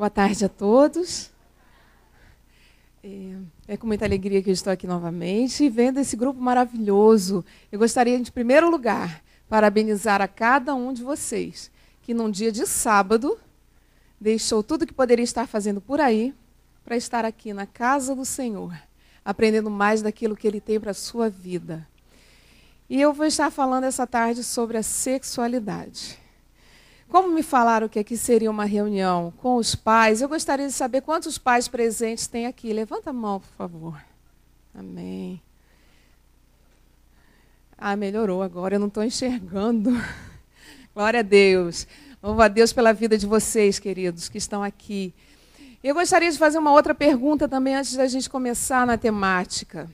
Boa tarde a todos. É com muita alegria que eu estou aqui novamente, vendo esse grupo maravilhoso. Eu gostaria, em primeiro lugar, parabenizar a cada um de vocês, que num dia de sábado, deixou tudo que poderia estar fazendo por aí, para estar aqui na casa do Senhor, aprendendo mais daquilo que Ele tem para a sua vida. E eu vou estar falando essa tarde sobre a sexualidade. Como me falaram que aqui seria uma reunião com os pais, eu gostaria de saber quantos pais presentes tem aqui. Levanta a mão, por favor. Amém. Ah, melhorou agora, eu não estou enxergando. Glória a Deus. Louva a Deus pela vida de vocês, queridos, que estão aqui. Eu gostaria de fazer uma outra pergunta também, antes da gente começar na temática.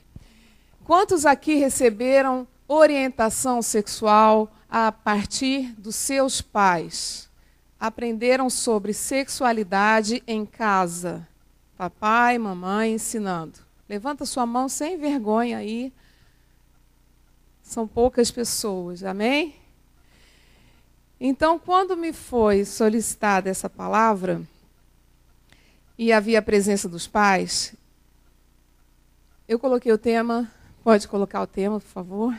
Quantos aqui receberam orientação sexual a partir dos seus pais? Aprenderam sobre sexualidade em casa? Papai, mamãe ensinando. Levanta sua mão sem vergonha aí. São poucas pessoas, amém? Então, quando me foi solicitada essa palavra, e havia a presença dos pais, eu coloquei o tema, pode colocar o tema, por favor?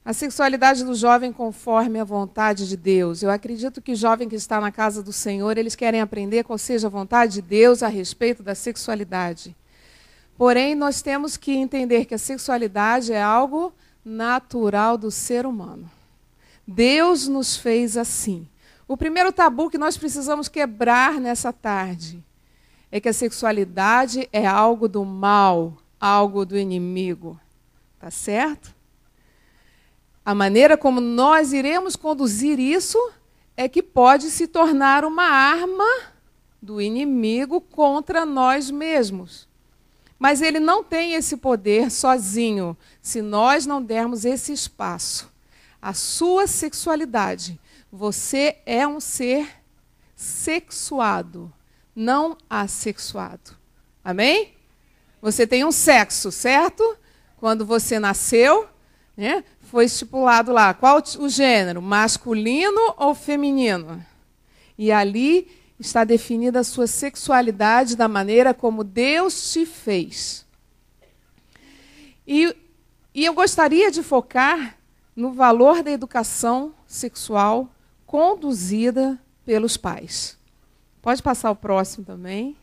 A sexualidade do jovem conforme a vontade de Deus. Eu acredito que o jovem que está na casa do Senhor, eles querem aprender qual seja a vontade de Deus a respeito da sexualidade. Porém, nós temos que entender que a sexualidade é algo natural do ser humano. Deus nos fez assim. O primeiro tabu que nós precisamos quebrar nessa tarde é que a sexualidade é algo do mal, algo do inimigo. Tá certo? A maneira como nós iremos conduzir isso é que pode se tornar uma arma do inimigo contra nós mesmos. Mas ele não tem esse poder sozinho, se nós não dermos esse espaço. A sua sexualidade, você é um ser sexuado, não assexuado. Amém? Você tem um sexo, certo? Quando você nasceu, né, foi estipulado lá, qual o gênero, masculino ou feminino? E ali está definida a sua sexualidade da maneira como Deus te fez. E eu gostaria de focar no valor da educação sexual conduzida pelos pais. Pode passar o próximo também.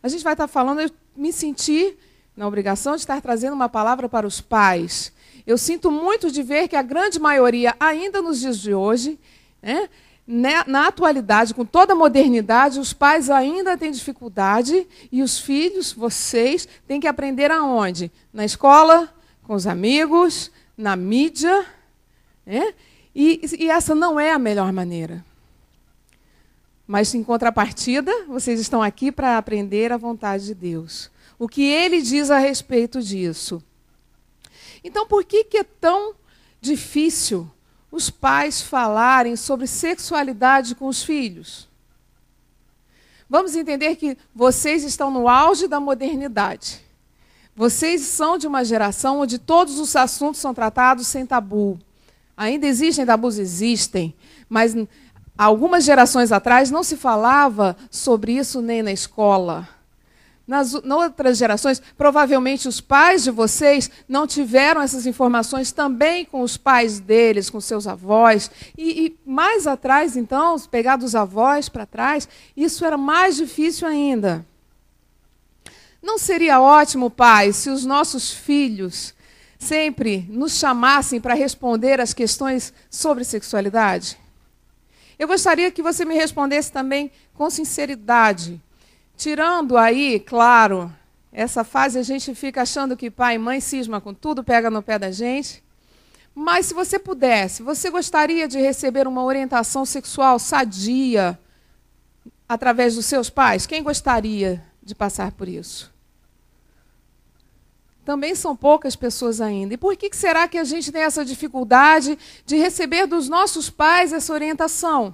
A gente vai estar falando, eu me senti na obrigação de estar trazendo uma palavra para os pais. Eu sinto muito de ver que a grande maioria, ainda nos dias de hoje, na atualidade, com toda a modernidade, os pais ainda têm dificuldade e os filhos, vocês, têm que aprender aonde? Na escola, com os amigos, na mídia. E essa não é a melhor maneira. Mas, em contrapartida, vocês estão aqui para aprender a vontade de Deus. O que Ele diz a respeito disso. Então, por que é tão difícil os pais falarem sobre sexualidade com os filhos? Vamos entender que vocês estão no auge da modernidade. Vocês são de uma geração onde todos os assuntos são tratados sem tabu. Ainda existem tabus? Existem, mas algumas gerações atrás não se falava sobre isso nem na escola. Nas outras gerações, provavelmente os pais de vocês não tiveram essas informações também com os pais deles, com seus avós. E mais atrás, então, se pegar dos avós para trás, isso era mais difícil ainda. Não seria ótimo, pai, se os nossos filhos sempre nos chamassem para responder às questões sobre sexualidade? Eu gostaria que você me respondesse também com sinceridade. Tirando aí, claro, essa fase a gente fica achando que pai e mãe cisma com tudo, pega no pé da gente. Mas se você pudesse, você gostaria de receber uma orientação sexual sadia através dos seus pais? Quem gostaria de passar por isso? Também são poucas pessoas ainda. E por que será que a gente tem essa dificuldade de receber dos nossos pais essa orientação?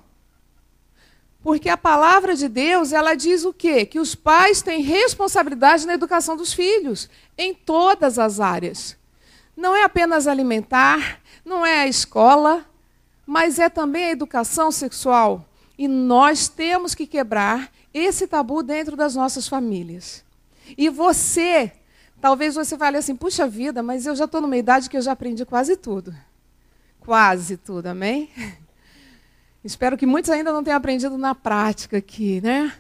Porque a palavra de Deus, ela diz o quê? Que os pais têm responsabilidade na educação dos filhos, em todas as áreas. Não é apenas alimentar, não é a escola, mas é também a educação sexual. E nós temos que quebrar esse tabu dentro das nossas famílias. E você, talvez você fale assim, puxa vida, mas eu já estou numa idade que eu já aprendi quase tudo. Quase tudo, amém? Espero que muitos ainda não tenham aprendido na prática aqui, né?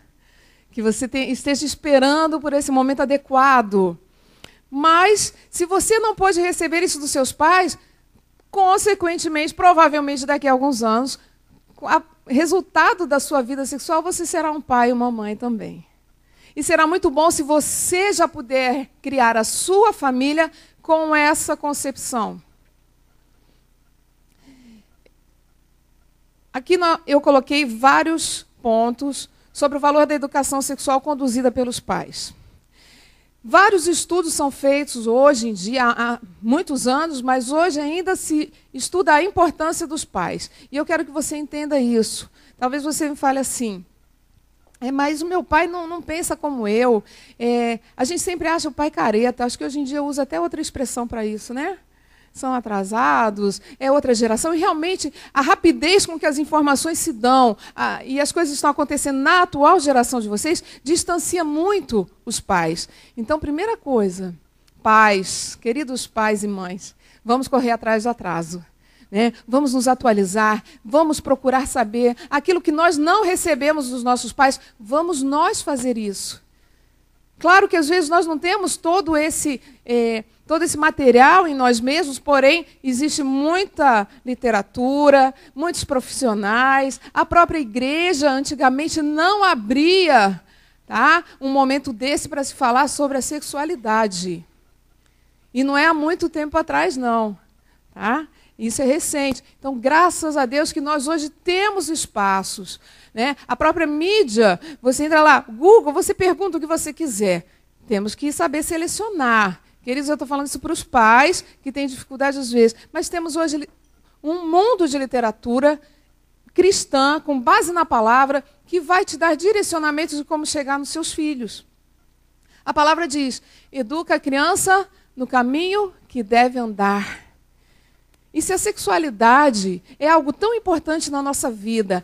Que você esteja esperando por esse momento adequado. Mas, se você não pôde receber isso dos seus pais, consequentemente, provavelmente daqui a alguns anos, resultado da sua vida sexual, você será um pai e uma mãe também. E será muito bom se você já puder criar a sua família com essa concepção. Aqui eu coloquei vários pontos sobre o valor da educação sexual conduzida pelos pais. Vários estudos são feitos hoje em dia, há muitos anos, mas hoje ainda se estuda a importância dos pais. E eu quero que você entenda isso. Talvez você me fale assim, mas o meu pai não pensa como eu. A gente sempre acha o pai careta. Acho que hoje em dia usa até outra expressão para isso, né? São atrasados, é outra geração. E realmente a rapidez com que as informações se dão e as coisas estão acontecendo na atual geração de vocês distancia muito os pais. Então, primeira coisa, pais, queridos pais e mães, vamos correr atrás do atraso. Né? Vamos nos atualizar, vamos procurar saber aquilo que nós não recebemos dos nossos pais, vamos nós fazer isso. Claro que às vezes nós não temos todo esse material em nós mesmos, porém existe muita literatura, muitos profissionais, a própria igreja antigamente não abria, tá, um momento desse para se falar sobre a sexualidade. E não é há muito tempo atrás, não. Tá? Isso é recente. Então, graças a Deus que nós hoje temos espaços. Né? A própria mídia, você entra lá, Google, você pergunta o que você quiser. Temos que saber selecionar. Queridos, eu estou falando isso para os pais, que têm dificuldade às vezes. Mas temos hoje um mundo de literatura cristã, com base na palavra, que vai te dar direcionamentos de como chegar nos seus filhos. A palavra diz, educa a criança no caminho que deve andar. E se a sexualidade é algo tão importante na nossa vida,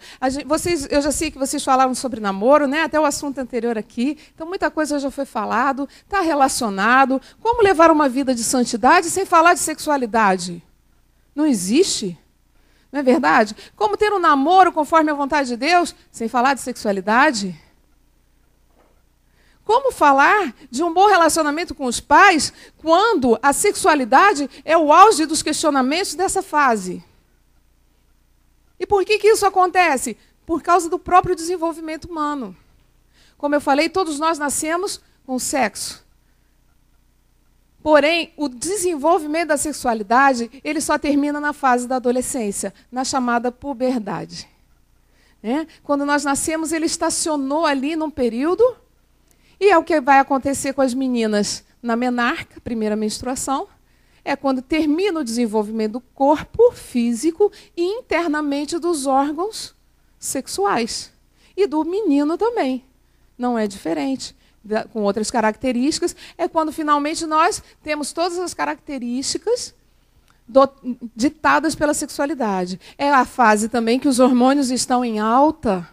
eu já sei que vocês falaram sobre namoro, né? Até o assunto anterior aqui, então muita coisa já foi falado, está relacionado. Como levar uma vida de santidade sem falar de sexualidade? Não existe, não é verdade? Como ter um namoro conforme a vontade de Deus sem falar de sexualidade? Como falar de um bom relacionamento com os pais quando a sexualidade é o auge dos questionamentos dessa fase? E por que isso acontece? Por causa do próprio desenvolvimento humano. Como eu falei, todos nós nascemos com sexo. Porém, o desenvolvimento da sexualidade, ele só termina na fase da adolescência, na chamada puberdade. Né? Quando nós nascemos, ele estacionou ali num período. E é o que vai acontecer com as meninas na menarca, primeira menstruação, é quando termina o desenvolvimento do corpo físico e internamente dos órgãos sexuais. E do menino também. Não é diferente. Com outras características, é quando finalmente nós temos todas as características ditadas pela sexualidade. É a fase também que os hormônios estão em alta.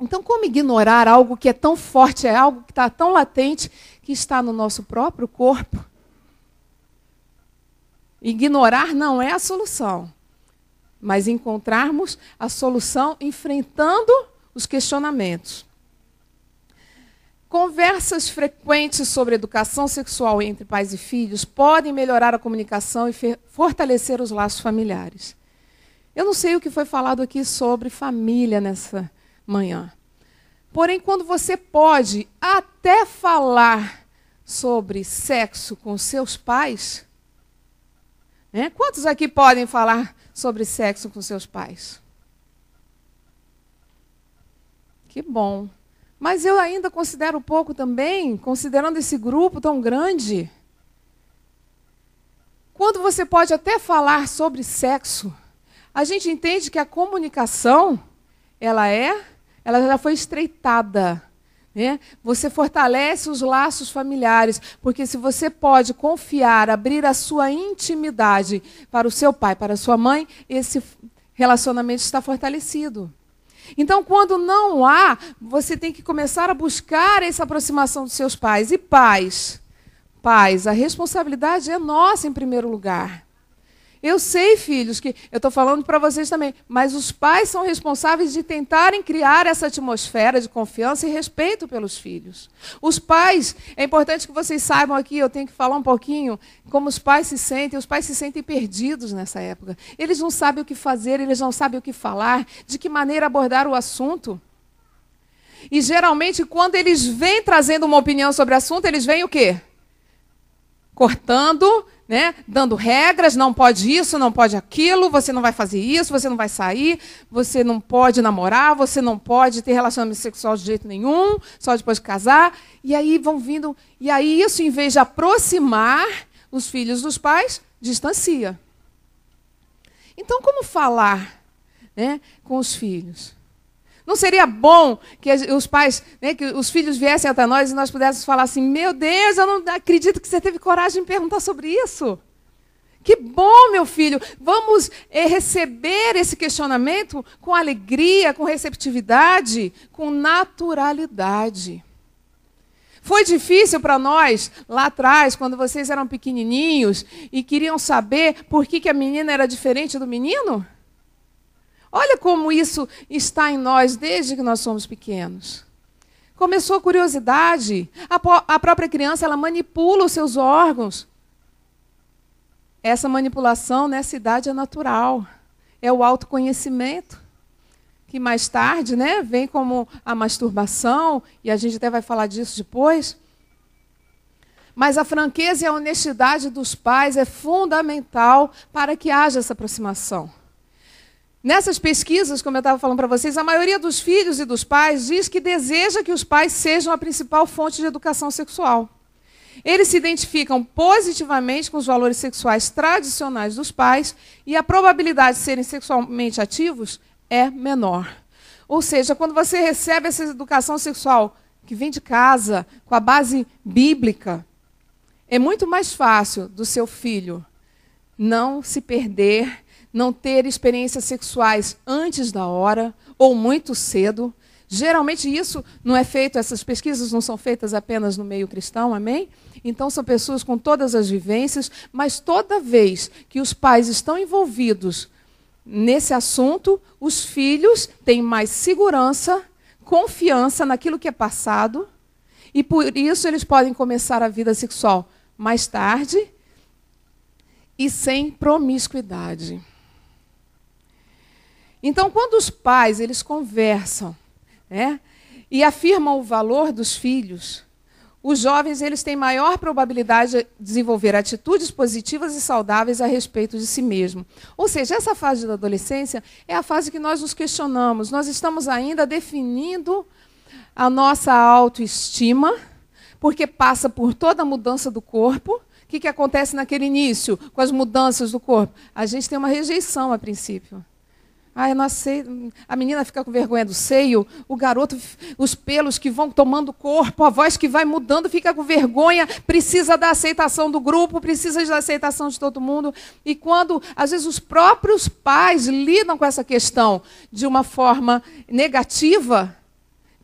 Então, como ignorar algo que é tão forte, é algo que está tão latente, que está no nosso próprio corpo? Ignorar não é a solução, mas encontrarmos a solução enfrentando os questionamentos. Conversas frequentes sobre educação sexual entre pais e filhos podem melhorar a comunicação e fortalecer os laços familiares. Eu não sei o que foi falado aqui sobre família nessa manhã. Porém, quando você pode até falar sobre sexo com seus pais, né? Quantos aqui podem falar sobre sexo com seus pais? Que bom. Mas eu ainda considero pouco também, considerando esse grupo tão grande. Quando você pode até falar sobre sexo, a gente entende que a comunicação, ela já foi estreitada. Né? Você fortalece os laços familiares, porque se você pode confiar, abrir a sua intimidade para o seu pai, para a sua mãe, esse relacionamento está fortalecido. Então, quando não há, você tem que começar a buscar essa aproximação dos seus pais. E pais, a responsabilidade é nossa em primeiro lugar. Eu sei, filhos, que eu estou falando para vocês também, mas os pais são responsáveis de tentarem criar essa atmosfera de confiança e respeito pelos filhos. Os pais, é importante que vocês saibam aqui, eu tenho que falar um pouquinho como os pais se sentem perdidos nessa época. Eles não sabem o que fazer, eles não sabem o que falar, de que maneira abordar o assunto. E geralmente, quando eles vêm trazendo uma opinião sobre o assunto, eles vêm o quê? Cortando, né? Dando regras, não pode isso, não pode aquilo, você não vai fazer isso, você não vai sair, você não pode namorar, você não pode ter relacionamento sexual de jeito nenhum, só depois de casar. E aí vão vindo, e aí isso, em vez de aproximar os filhos dos pais, distancia. Então, como falar, né, com os filhos? Não seria bom que os pais, né, que os filhos viessem até nós e nós pudéssemos falar assim, meu Deus, eu não acredito que você teve coragem de me perguntar sobre isso. Que bom, meu filho. Vamos receber esse questionamento com alegria, com receptividade, com naturalidade. Foi difícil para nós, lá atrás, quando vocês eram pequenininhos e queriam saber por que a menina era diferente do menino? Olha como isso está em nós desde que nós somos pequenos. Começou a curiosidade. A própria criança, ela manipula os seus órgãos. Essa manipulação nessa idade é natural. É o autoconhecimento, que mais tarde, né, vem como a masturbação, e a gente até vai falar disso depois. Mas a franqueza e a honestidade dos pais é fundamental para que haja essa aproximação. Nessas pesquisas, como eu estava falando para vocês, a maioria dos filhos e dos pais diz que deseja que os pais sejam a principal fonte de educação sexual. Eles se identificam positivamente com os valores sexuais tradicionais dos pais e a probabilidade de serem sexualmente ativos é menor. Ou seja, quando você recebe essa educação sexual que vem de casa, com a base bíblica, é muito mais fácil do seu filho não se perder, não ter experiências sexuais antes da hora ou muito cedo. Geralmente isso não é feito, essas pesquisas não são feitas apenas no meio cristão, amém? Então são pessoas com todas as vivências, mas toda vez que os pais estão envolvidos nesse assunto, os filhos têm mais segurança, confiança naquilo que é passado, e por isso eles podem começar a vida sexual mais tarde e sem promiscuidade. Então, quando os pais eles conversam, né, e afirmam o valor dos filhos, os jovens eles têm maior probabilidade de desenvolver atitudes positivas e saudáveis a respeito de si mesmo. Ou seja, essa fase da adolescência é a fase que nós nos questionamos. Nós estamos ainda definindo a nossa autoestima, porque passa por toda a mudança do corpo. O que acontece naquele início com as mudanças do corpo? A gente tem uma rejeição a princípio. Eu não aceito. A menina fica com vergonha do seio, o garoto, os pelos que vão tomando corpo, a voz que vai mudando, fica com vergonha, precisa da aceitação do grupo, precisa da aceitação de todo mundo. E quando, às vezes, os próprios pais lidam com essa questão de uma forma negativa,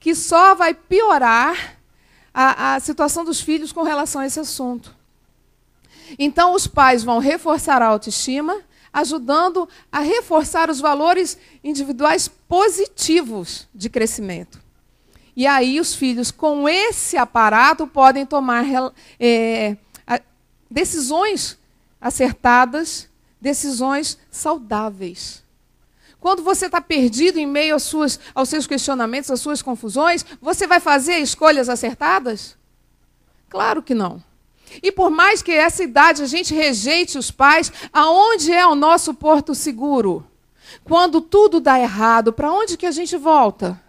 que só vai piorar a situação dos filhos com relação a esse assunto. Então, os pais vão reforçar a autoestima, ajudando a reforçar os valores individuais positivos de crescimento. E aí os filhos, com esse aparato, podem tomar decisões acertadas, decisões saudáveis. Quando você está perdido em meio aos seus questionamentos, às suas confusões, você vai fazer escolhas acertadas? Claro que não. E por mais que essa idade a gente rejeite os pais, aonde é o nosso porto seguro? Quando tudo dá errado, para onde que a gente volta?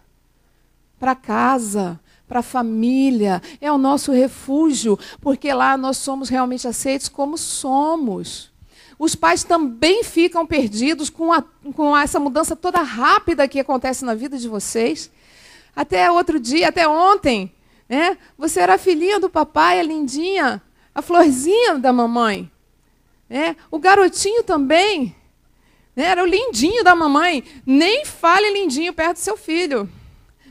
Para casa, para a família, é o nosso refúgio, porque lá nós somos realmente aceitos como somos. Os pais também ficam perdidos com essa mudança toda rápida que acontece na vida de vocês. Até outro dia, até ontem, né? Você era a filhinha do papai, a lindinha, a florzinha da mamãe. Né? O garotinho também. né? Era o lindinho da mamãe. Nem fale lindinho perto do seu filho.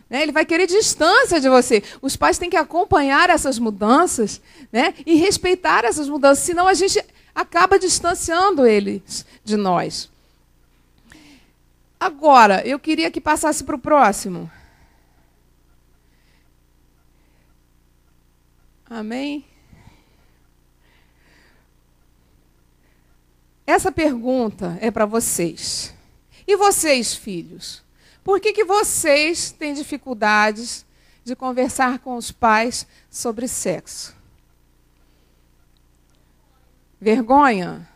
Né? Ele vai querer distância de você. Os pais têm que acompanhar essas mudanças, né? E respeitar essas mudanças, senão a gente acaba distanciando eles de nós. Agora, eu queria que passasse para o próximo. Amém? Essa pergunta é para vocês. E vocês, filhos? Por que vocês têm dificuldades de conversar com os pais sobre sexo? Vergonha?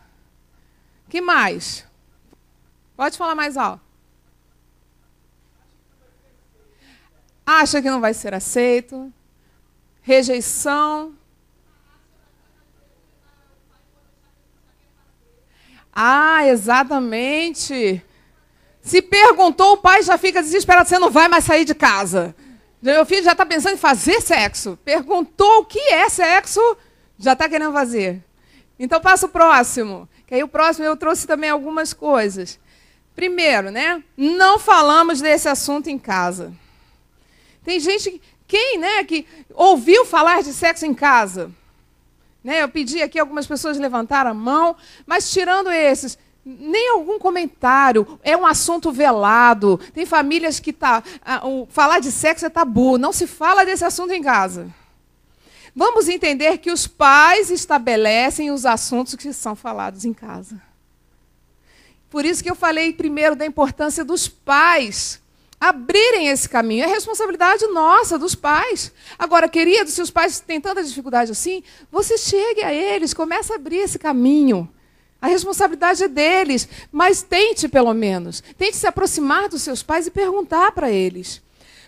Que mais? Pode falar mais alto. Acha que não vai ser aceito? Rejeição? Ah, exatamente. Se perguntou, o pai já fica desesperado, você não vai mais sair de casa. Meu filho já está pensando em fazer sexo. Perguntou o que é sexo, já está querendo fazer. Então passa o próximo. Que aí o próximo eu trouxe também algumas coisas. Primeiro, né? Não falamos desse assunto em casa. Tem gente, que ouviu falar de sexo em casa? Né, eu pedi aqui, algumas pessoas levantaram a mão, mas tirando esses, nem algum comentário, é um assunto velado. Tem famílias que falar de sexo é tabu, não se fala desse assunto em casa. Vamos entender que os pais estabelecem os assuntos que são falados em casa. Por isso que eu falei primeiro da importância dos pais abrirem esse caminho. É responsabilidade nossa, dos pais. Agora, queridos, se os pais têm tanta dificuldade assim, você chegue a eles, comece a abrir esse caminho. A responsabilidade é deles, mas tente, pelo menos, tente se aproximar dos seus pais e perguntar para eles.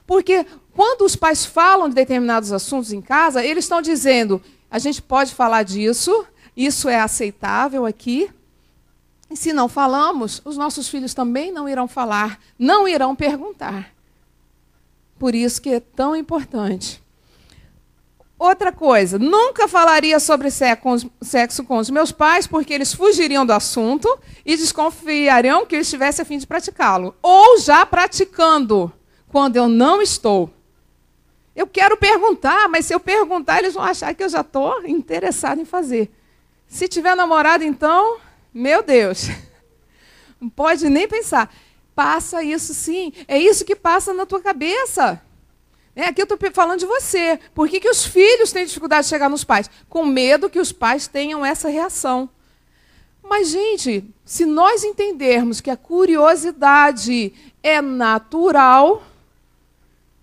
Porque quando os pais falam de determinados assuntos em casa, eles estão dizendo, a gente pode falar disso, isso é aceitável aqui. E se não falamos, os nossos filhos também não irão falar, não irão perguntar. Por isso que é tão importante. Outra coisa, nunca falaria sobre sexo com os meus pais, porque eles fugiriam do assunto e desconfiariam que eu estivesse a fim de praticá-lo. Ou já praticando, quando eu não estou. Eu quero perguntar, mas se eu perguntar, eles vão achar que eu já estou interessado em fazer. Se tiver namorado, então... Meu Deus, não pode nem pensar. Passa isso sim, é isso que passa na tua cabeça. Aqui eu estou falando de você. Por que os filhos têm dificuldade de chegar nos pais? Com medo que os pais tenham essa reação. Mas, gente, se nós entendermos que a curiosidade é natural,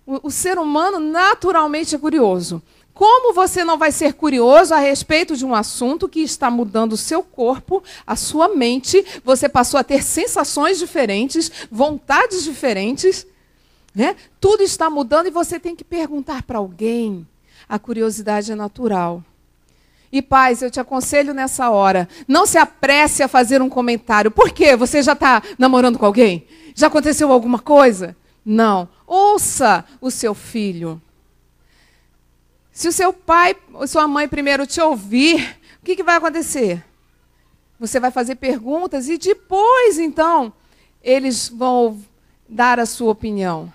o ser humano naturalmente é curioso. Como você não vai ser curioso a respeito de um assunto que está mudando o seu corpo, a sua mente, você passou a ter sensações diferentes, vontades diferentes, né? Tudo está mudando e você tem que perguntar para alguém. A curiosidade é natural. E pais, eu te aconselho nessa hora, não se apresse a fazer um comentário. Por quê? Você já está namorando com alguém? Já aconteceu alguma coisa? Não. Ouça o seu filho. Se o seu pai ou sua mãe primeiro te ouvir, o que vai acontecer? Você vai fazer perguntas e depois, então, eles vão dar a sua opinião.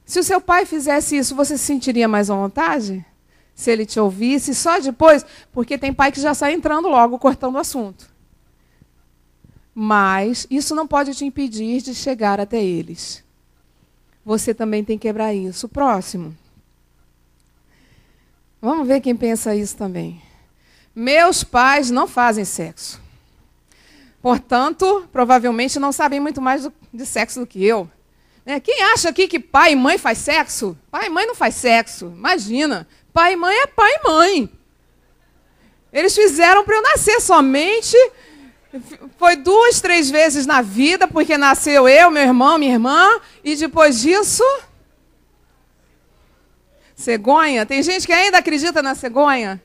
Se o seu pai fizesse isso, você se sentiria mais à vontade? Se ele te ouvisse só depois? Porque tem pai que já sai entrando logo, cortando o assunto. Mas isso não pode te impedir de chegar até eles. Você também tem que quebrar isso. Próximo. Vamos ver quem pensa isso também. Meus pais não fazem sexo. Portanto, provavelmente não sabem muito mais de sexo do que eu. Quem acha aqui que pai e mãe faz sexo? Pai e mãe não faz sexo. Imagina. Pai e mãe é pai e mãe. Eles fizeram para eu nascer somente. Foi 2, 3 vezes na vida, porque nasceu eu, meu irmão, minha irmã. E depois disso... Cegonha? Tem gente que ainda acredita na cegonha?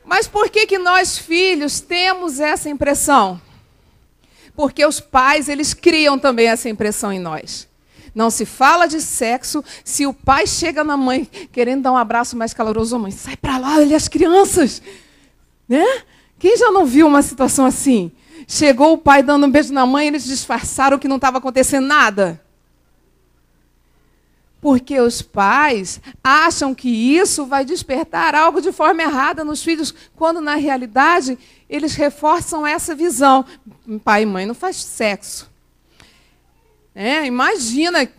Mas por que nós, filhos, temos essa impressão? Porque os pais, eles criam também essa impressão em nós. Não se fala de sexo, se o pai chega na mãe querendo dar um abraço mais caloroso, mãe, sai para lá, olha as crianças. Né? Quem já não viu uma situação assim? Chegou o pai dando um beijo na mãe, eles disfarçaram que não estava acontecendo nada. Porque os pais acham que isso vai despertar algo de forma errada nos filhos, quando, na realidade, eles reforçam essa visão. Pai e mãe não faz sexo. Imagina.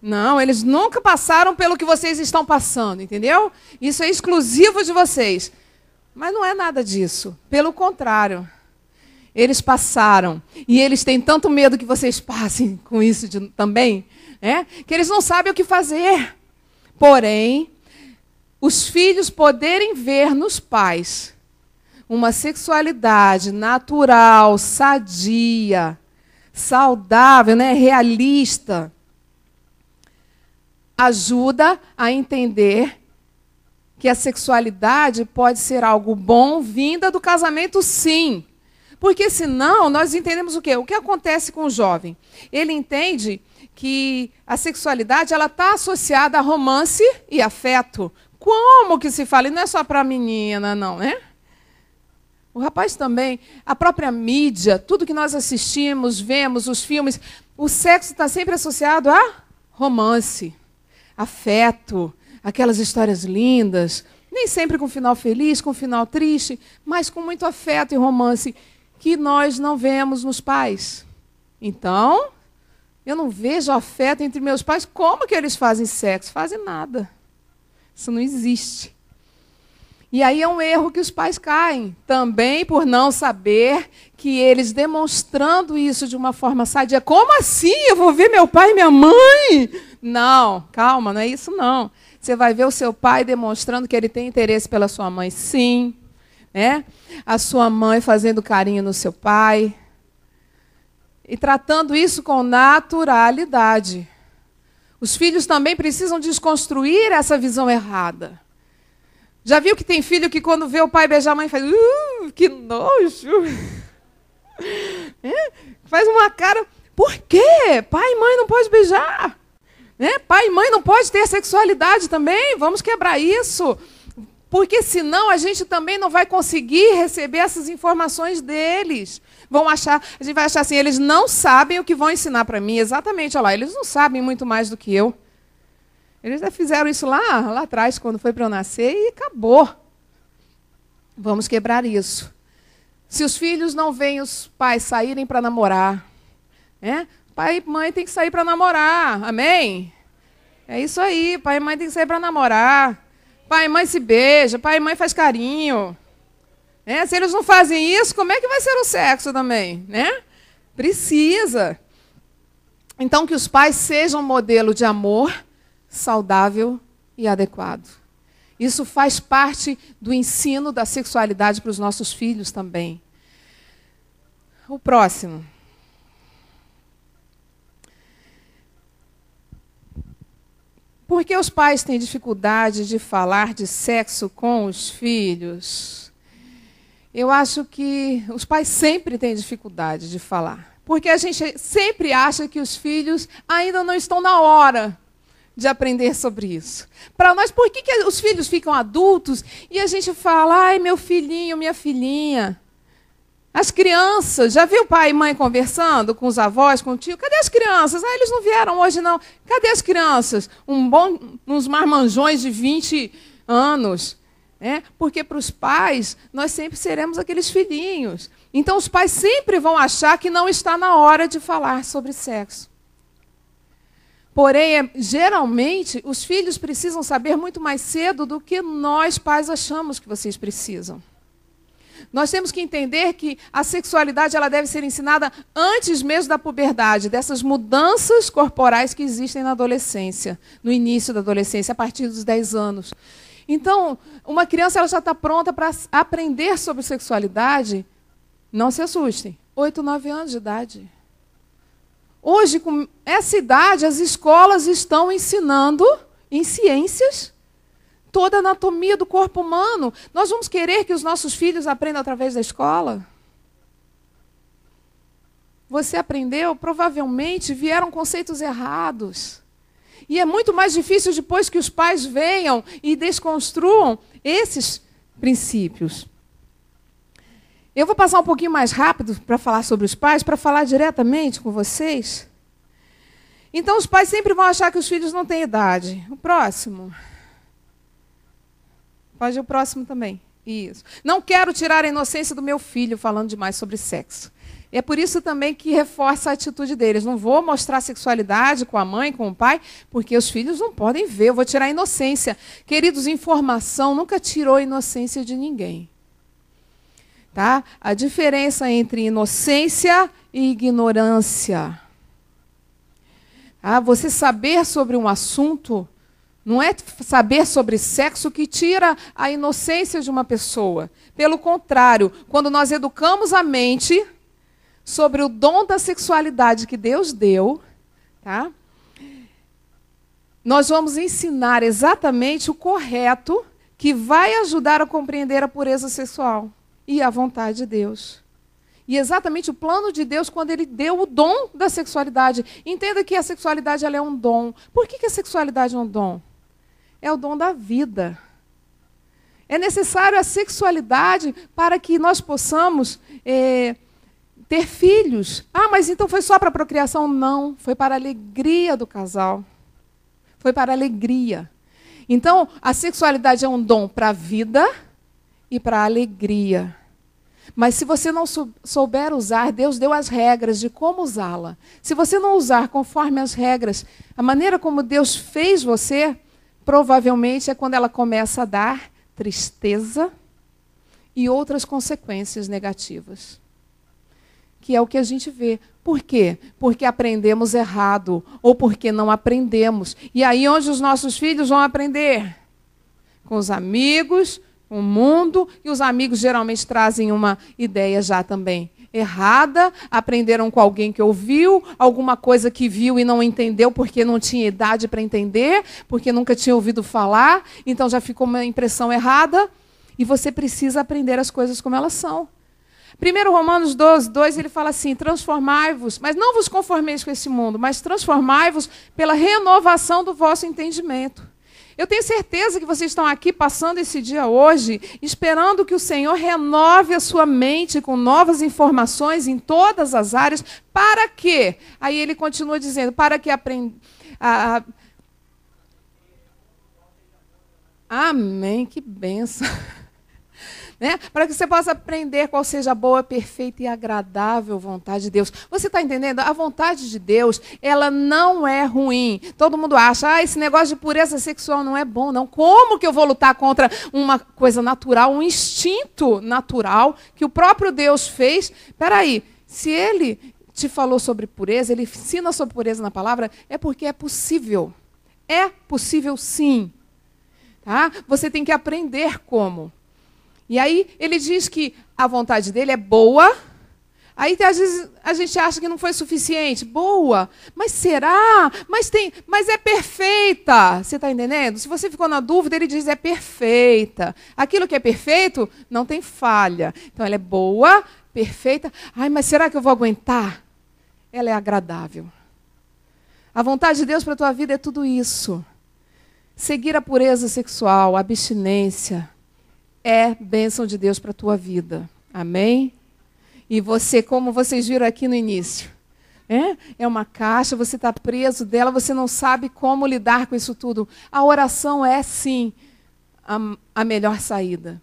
Não, eles nunca passaram pelo que vocês estão passando, entendeu? Isso é exclusivo de vocês. Mas não é nada disso. Pelo contrário. Eles passaram. E eles têm tanto medo que vocês passem com isso também, que eles não sabem o que fazer. Porém, os filhos poderem ver nos pais uma sexualidade natural, sadia, saudável, realista, ajuda a entender que a sexualidade pode ser algo bom vinda do casamento, sim. Porque senão nós entendemos o quê? O que acontece com o jovem? Ele entende que a sexualidade ela está associada a romance e afeto. Como que se fala? E não é só para a menina, não, né? O rapaz também, a própria mídia, tudo que nós assistimos, vemos, os filmes, o sexo está sempre associado a romance, afeto, aquelas histórias lindas, nem sempre com final feliz, com final triste, mas com muito afeto e romance, que nós não vemos nos pais. Então, eu não vejo afeto entre meus pais. Como que eles fazem sexo? Fazem nada. Isso não existe. E aí é um erro que os pais caem, também por não saber que eles demonstrando isso de uma forma sadia. Como assim? Eu vou ver meu pai e minha mãe? Não, calma, não é isso não. Você vai ver o seu pai demonstrando que ele tem interesse pela sua mãe, sim. A sua mãe fazendo carinho no seu pai. E tratando isso com naturalidade. Os filhos também precisam desconstruir essa visão errada. Já viu que tem filho que quando vê o pai beijar a mãe faz... que nojo! Faz uma cara... Por quê? Pai e mãe não pode beijar. Pai e mãe não pode ter sexualidade também. Vamos quebrar isso. Porque senão a gente também não vai conseguir receber essas informações deles. A gente vai achar assim, eles não sabem o que vão ensinar para mim. Exatamente, olha lá, eles não sabem muito mais do que eu. Eles já fizeram isso lá atrás, quando foi para eu nascer, e acabou. Vamos quebrar isso. Se os filhos não veem os pais saírem para namorar, pai e mãe tem que sair para namorar, amém? É isso aí, pai e mãe tem que sair para namorar. Pai e mãe se beijam, pai e mãe faz carinho. Se eles não fazem isso, como é que vai ser o sexo também? Precisa. Então, que os pais sejam um modelo de amor saudável e adequado. Isso faz parte do ensino da sexualidade para os nossos filhos também. O próximo. Por que os pais têm dificuldade de falar de sexo com os filhos? Eu acho que os pais sempre têm dificuldade de falar. Porque a gente sempre acha que os filhos ainda não estão na hora de aprender sobre isso. Para nós, por que os filhos ficam adultos e a gente fala, ai, meu filhinho, minha filhinha? As crianças, já viu pai e mãe conversando com os avós, com o tio? Cadê as crianças? Ah, eles não vieram hoje, não. Cadê as crianças? Uns marmanjões de 20 anos. Porque para os pais, nós sempre seremos aqueles filhinhos. Então, os pais sempre vão achar que não está na hora de falar sobre sexo. Porém, geralmente, os filhos precisam saber muito mais cedo do que nós, pais, achamos que vocês precisam. Nós temos que entender que a sexualidade ela deve ser ensinada antes mesmo da puberdade, dessas mudanças corporais que existem na adolescência, no início da adolescência, a partir dos 10 anos. Então, uma criança ela já está pronta para aprender sobre sexualidade, não se assustem, 8, 9 anos de idade. Hoje, com essa idade, as escolas estão ensinando em ciências toda a anatomia do corpo humano. Nós vamos querer que os nossos filhos aprendam através da escola? Você aprendeu? Provavelmente vieram conceitos errados. E é muito mais difícil depois que os pais venham e desconstruam esses princípios. Eu vou passar um pouquinho mais rápido para falar sobre os pais, para falar diretamente com vocês. Então, os pais sempre vão achar que os filhos não têm idade. O próximo. Pode ir o próximo também. Isso. Não quero tirar a inocência do meu filho falando demais sobre sexo. É por isso também que reforça a atitude deles. Não vou mostrar sexualidade com a mãe, com o pai, porque os filhos não podem ver. Eu vou tirar a inocência. Queridos, informação nunca tirou a inocência de ninguém. Tá? A diferença entre inocência e ignorância. Você saber sobre um assunto não é saber sobre sexo que tira a inocência de uma pessoa. Pelo contrário, quando nós educamos a mente sobre o dom da sexualidade que Deus deu, tá? Nós vamos ensinar exatamente o correto que vai ajudar a compreender a pureza sexual e a vontade de Deus. E exatamente o plano de Deus quando Ele deu o dom da sexualidade. Entenda que a sexualidade ela é um dom. Por que a sexualidade é um dom? É o dom da vida. É necessário a sexualidade para que nós possamos ter filhos. Mas então foi só para a procriação? Não, foi para a alegria do casal. Foi para a alegria. Então, a sexualidade é um dom para a vida e para a alegria. Mas se você não souber usar, Deus deu as regras de como usá-la. Se você não usar conforme as regras, a maneira como Deus fez você, provavelmente é quando ela começa a dar tristeza e outras consequências negativas. Que é o que a gente vê. Por quê? Porque aprendemos errado ou porque não aprendemos. E aí onde os nossos filhos vão aprender? Com os amigos, com o mundo, e os amigos geralmente trazem uma ideia já também errada, aprenderam com alguém que ouviu, alguma coisa que viu e não entendeu porque não tinha idade para entender, porque nunca tinha ouvido falar, então já ficou uma impressão errada, e você precisa aprender as coisas como elas são. 1 Romanos 12, 2, ele fala assim, transformai-vos, mas não vos conformeis com esse mundo, mas transformai-vos pela renovação do vosso entendimento. Eu tenho certeza que vocês estão aqui passando esse dia hoje, esperando que o Senhor renove a sua mente com novas informações em todas as áreas. Para quê? Aí ele continua dizendo, para que aprenda... Amém, que bênção. Né? Para que você possa aprender qual seja a boa, perfeita e agradável vontade de Deus. Você está entendendo? A vontade de Deus, ela não é ruim. Todo mundo acha, esse negócio de pureza sexual não é bom, não. Como que eu vou lutar contra uma coisa natural, um instinto natural que o próprio Deus fez? Espera aí, se Ele te falou sobre pureza, Ele ensina sobre pureza na palavra, é porque é possível. É possível sim. Tá? Você tem que aprender como. E aí ele diz que a vontade dele é boa. Aí às vezes a gente acha que não foi suficiente. Boa, mas será? Mas é perfeita. Você está entendendo? Se você ficou na dúvida, ele diz é perfeita. Aquilo que é perfeito não tem falha. Então ela é boa, perfeita. Mas será que eu vou aguentar? Ela é agradável. A vontade de Deus para a tua vida é tudo isso. Seguir a pureza sexual, a abstinência, é bênção de Deus para a tua vida. Amém? E você, como vocês viram aqui no início, é uma caixa, você está preso dela, você não sabe como lidar com isso tudo. A oração é, sim, a melhor saída.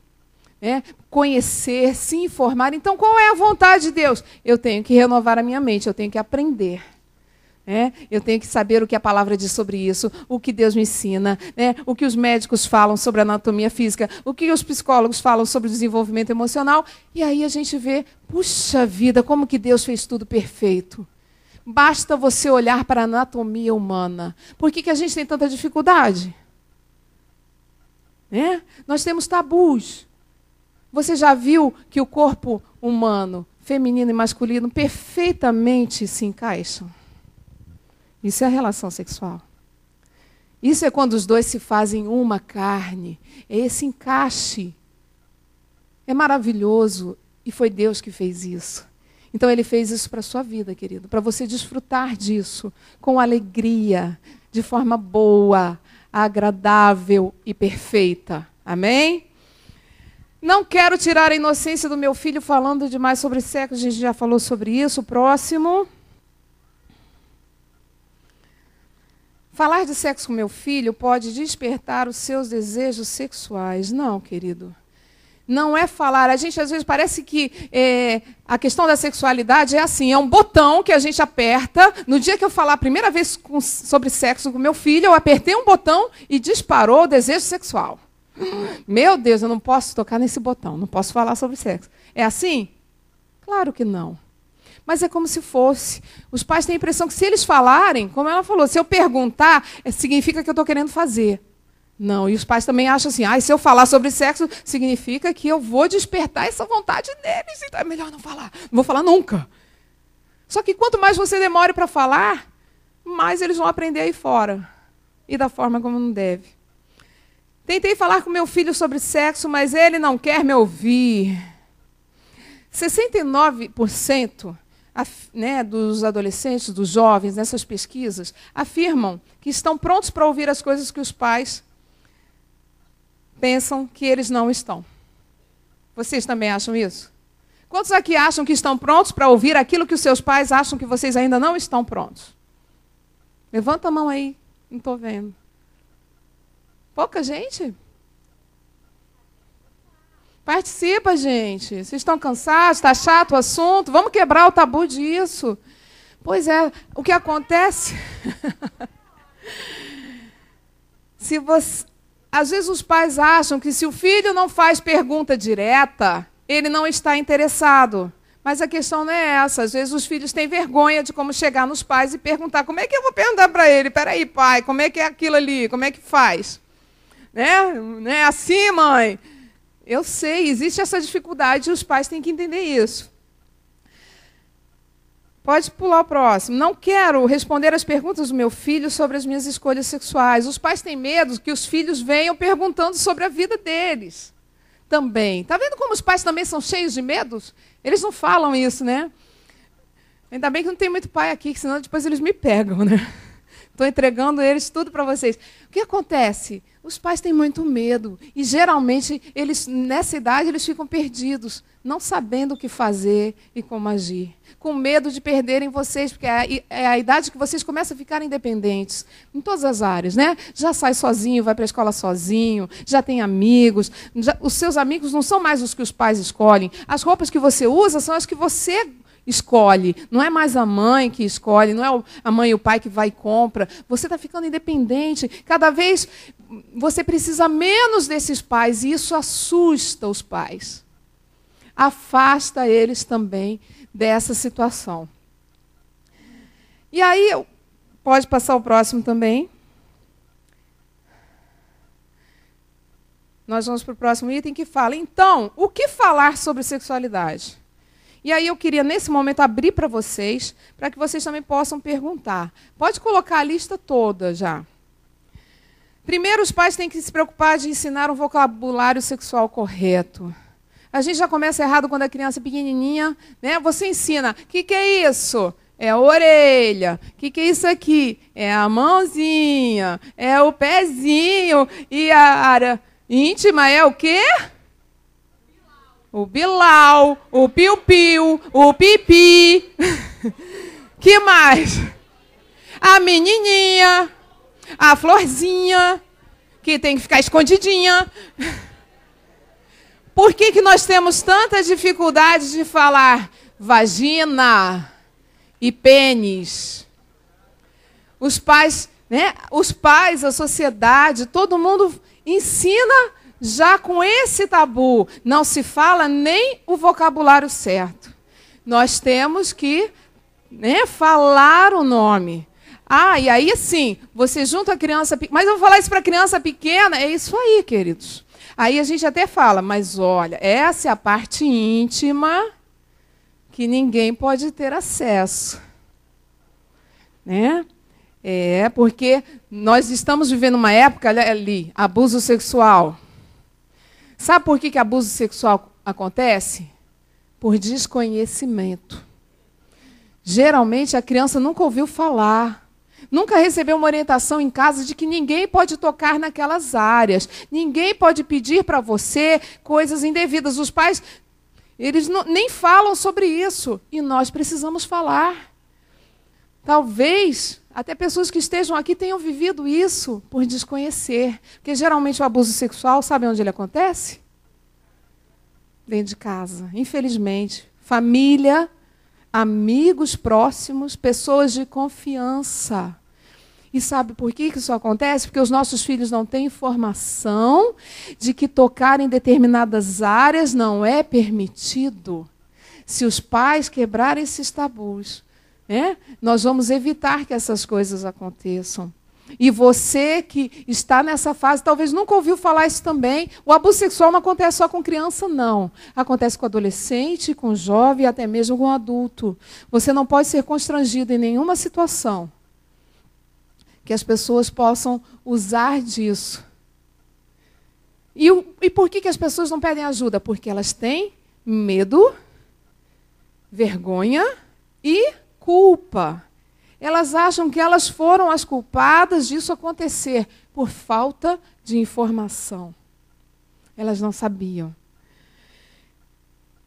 Conhecer, se informar. Então, qual é a vontade de Deus? Eu tenho que renovar a minha mente, eu tenho que aprender. Eu tenho que saber o que a palavra diz sobre isso, o que Deus me ensina, o que os médicos falam sobre anatomia física, o que os psicólogos falam sobre o desenvolvimento emocional. E aí a gente vê, puxa vida, como que Deus fez tudo perfeito. Basta você olhar para a anatomia humana. Por que a gente tem tanta dificuldade? Nós temos tabus. Você já viu que o corpo humano, feminino e masculino, perfeitamente se encaixam? Isso é a relação sexual. Isso é quando os dois se fazem uma carne. É esse encaixe. É maravilhoso. E foi Deus que fez isso. Então Ele fez isso para a sua vida, querido. Para você desfrutar disso com alegria, de forma boa, agradável e perfeita. Amém? Não quero tirar a inocência do meu filho falando demais sobre sexo. A gente já falou sobre isso. Próximo. Falar de sexo com meu filho pode despertar os seus desejos sexuais. Não, querido. Não é falar. A gente, às vezes, parece que a questão da sexualidade é assim, é um botão que a gente aperta. No dia que eu falar a primeira vez sobre sexo com meu filho, eu apertei um botão e disparou o desejo sexual. Meu Deus, eu não posso tocar nesse botão, não posso falar sobre sexo. É assim? Claro que não. Mas é como se fosse. Os pais têm a impressão que se eles falarem, como ela falou, se eu perguntar, significa que eu estou querendo fazer. Não, e os pais também acham assim, se eu falar sobre sexo, significa que eu vou despertar essa vontade neles, então é melhor não falar. Não vou falar nunca. Só que quanto mais você demore para falar, mais eles vão aprender aí fora. E da forma como não deve. Tentei falar com meu filho sobre sexo, mas ele não quer me ouvir. 69% dos adolescentes, dos jovens, nessas pesquisas, afirmam que estão prontos para ouvir as coisas que os pais pensam que eles não estão. Vocês também acham isso? Quantos aqui acham que estão prontos para ouvir aquilo que os seus pais acham que vocês ainda não estão prontos? Levanta a mão aí, não estou vendo. Pouca gente? Participa, gente. Vocês estão cansados? Está chato o assunto? Vamos quebrar o tabu disso. Pois é, o que acontece... Às vezes os pais acham que se o filho não faz pergunta direta, ele não está interessado. Mas a questão não é essa. Às vezes os filhos têm vergonha de como chegar nos pais e perguntar. Como é que eu vou perguntar para ele? Peraí, pai, como é que é aquilo ali? Como é que faz? Né? Assim, mãe? Eu sei, existe essa dificuldade e os pais têm que entender isso. Pode pular o próximo. Não quero responder as perguntas do meu filho sobre as minhas escolhas sexuais. Os pais têm medo que os filhos venham perguntando sobre a vida deles. Também. Está vendo como os pais também são cheios de medos? Eles não falam isso, né? Ainda bem que não tem muito pai aqui, senão depois eles me pegam, né? Estou entregando eles tudo para vocês. O que acontece? Os pais têm muito medo. E, geralmente, nessa idade, eles ficam perdidos, não sabendo o que fazer e como agir. Com medo de perderem vocês, porque é a idade que vocês começam a ficar independentes. Em todas as áreas, né? Já sai sozinho, vai para a escola sozinho, já tem amigos. Os seus amigos não são mais os que os pais escolhem. As roupas que você usa são as que você escolhe. Não é mais a mãe que escolhe, não é a mãe e o pai que vai e compra. Você está ficando independente. Cada vez você precisa menos desses pais e isso assusta os pais. Afasta eles também dessa situação. E aí, pode passar o próximo também. Nós vamos para o próximo item que fala, então, o que falar sobre sexualidade? E aí eu queria, nesse momento, abrir para vocês, para que vocês também possam perguntar. Pode colocar a lista toda já. Primeiro, os pais têm que se preocupar de ensinar um vocabulário sexual correto. A gente já começa errado quando a criança é pequenininha, né? Você ensina, o que é isso? É a orelha. O que é isso aqui? É a mãozinha, é o pezinho. E a área íntima é o quê? O bilau, o piu-piu, o pipi. Que mais? A menininha, a florzinha, que tem que ficar escondidinha. Por que nós temos tanta dificuldade de falar vagina e pênis? Os pais, né? Os pais, a sociedade, todo mundo ensina já com esse tabu. Não se fala nem o vocabulário certo. Nós temos que, né, falar o nome. E aí sim, você junta a criança... Mas eu vou falar isso para a criança pequena, é isso aí, queridos. Aí a gente até fala, mas olha, essa é a parte íntima que ninguém pode ter acesso. Né? Porque nós estamos vivendo uma época ali, abuso sexual. Sabe por que abuso sexual acontece? Por desconhecimento. Geralmente a criança nunca ouviu falar. Nunca recebeu uma orientação em casa de que ninguém pode tocar naquelas áreas. Ninguém pode pedir para você coisas indevidas. Os pais, eles nem falam sobre isso. E nós precisamos falar. Talvez até pessoas que estejam aqui tenham vivido isso por desconhecer. Porque geralmente o abuso sexual, sabe onde ele acontece? Dentro de casa, infelizmente. Família, amigos próximos, pessoas de confiança. E sabe por que isso acontece? Porque os nossos filhos não têm informação de que tocar em determinadas áreas não é permitido. Se os pais quebrarem esses tabus, nós vamos evitar que essas coisas aconteçam. E você que está nessa fase, talvez nunca ouviu falar isso também. O abuso sexual não acontece só com criança, não. Acontece com adolescente, com jovem e até mesmo com adulto. Você não pode ser constrangido em nenhuma situação que as pessoas possam usar disso. E por que as pessoas não pedem ajuda? Porque elas têm medo, vergonha e culpa. Elas acham que elas foram as culpadas disso acontecer por falta de informação. Elas não sabiam.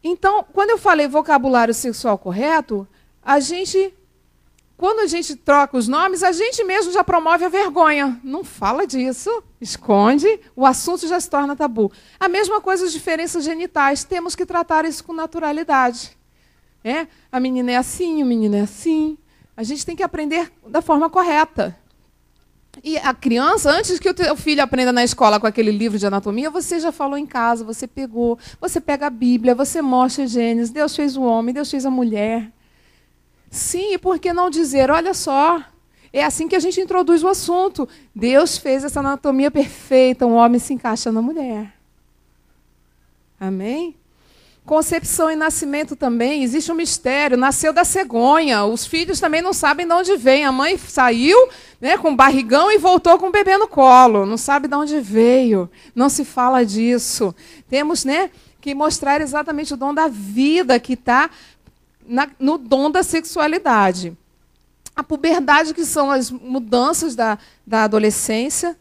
Então, quando eu falei vocabulário sexual correto, quando a gente troca os nomes, a gente mesmo já promove a vergonha. Não fala disso, esconde, o assunto já se torna tabu. A mesma coisa as diferenças genitais, temos que tratar isso com naturalidade. A menina é assim, o menino é assim. A gente tem que aprender da forma correta. E a criança, antes que o teu filho aprenda na escola com aquele livro de anatomia, você já falou em casa, você pegou, você pega a Bíblia, você mostra Gênesis, Deus fez o homem, Deus fez a mulher. Sim, e por que não dizer, olha só, é assim que a gente introduz o assunto. Deus fez essa anatomia perfeita, um homem se encaixa na mulher. Amém? Concepção e nascimento também, existe um mistério, nasceu da cegonha, os filhos também não sabem de onde vem, a mãe saiu com barrigão e voltou com o bebê no colo, não sabe de onde veio, não se fala disso. Temos que mostrar exatamente o dom da vida que está no dom da sexualidade. A puberdade, que são as mudanças da adolescência,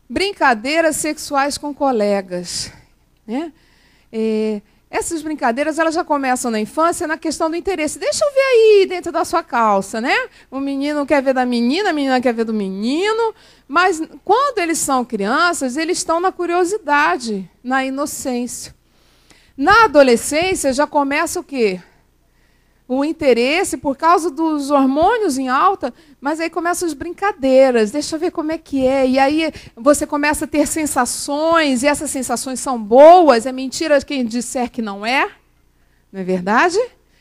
brincadeiras sexuais com colegas. Essas brincadeiras elas já começam na infância na questão do interesse. Deixa eu ver aí dentro da sua calça, O menino quer ver da menina, a menina quer ver do menino. Mas quando eles são crianças, eles estão na curiosidade, na inocência. Na adolescência já começa o quê? O interesse por causa dos hormônios em alta, mas aí começam as brincadeiras, deixa eu ver como é que é. E aí você começa a ter sensações, e essas sensações são boas, é mentira quem disser que não é verdade?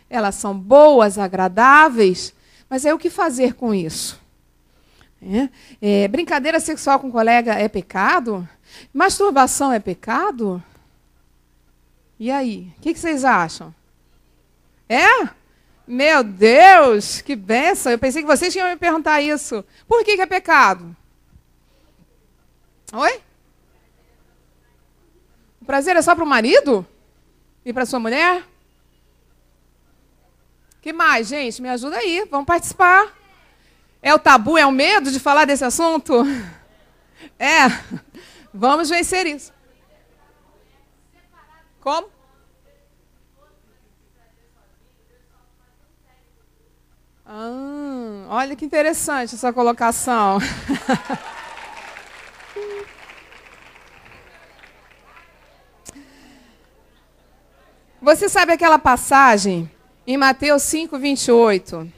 Elas são boas, agradáveis, mas é o que fazer com isso? Brincadeira sexual com colega é pecado? Masturbação é pecado? E aí, o que vocês acham? Meu Deus, que bênção. Eu pensei que vocês iam me perguntar isso. Por que é pecado? Oi? O prazer é só para o marido? E para sua mulher? Que mais, gente? Me ajuda aí, vamos participar. É o tabu, é o medo de falar desse assunto? Vamos vencer isso. Como? Olha que interessante essa colocação. Você sabe aquela passagem em Mateus 5:28,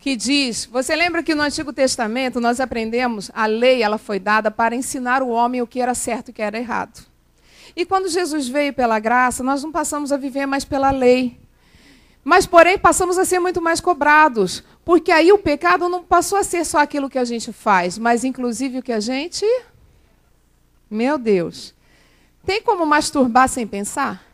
que diz, você lembra que no Antigo Testamento nós aprendemos, a lei ela foi dada para ensinar o homem o que era certo e o que era errado. E quando Jesus veio pela graça, nós não passamos a viver mais pela lei. Mas, porém, passamos a ser muito mais cobrados, porque aí o pecado não passou a ser só aquilo que a gente faz, mas inclusive o que a gente... Meu Deus. Tem como masturbar sem pensar?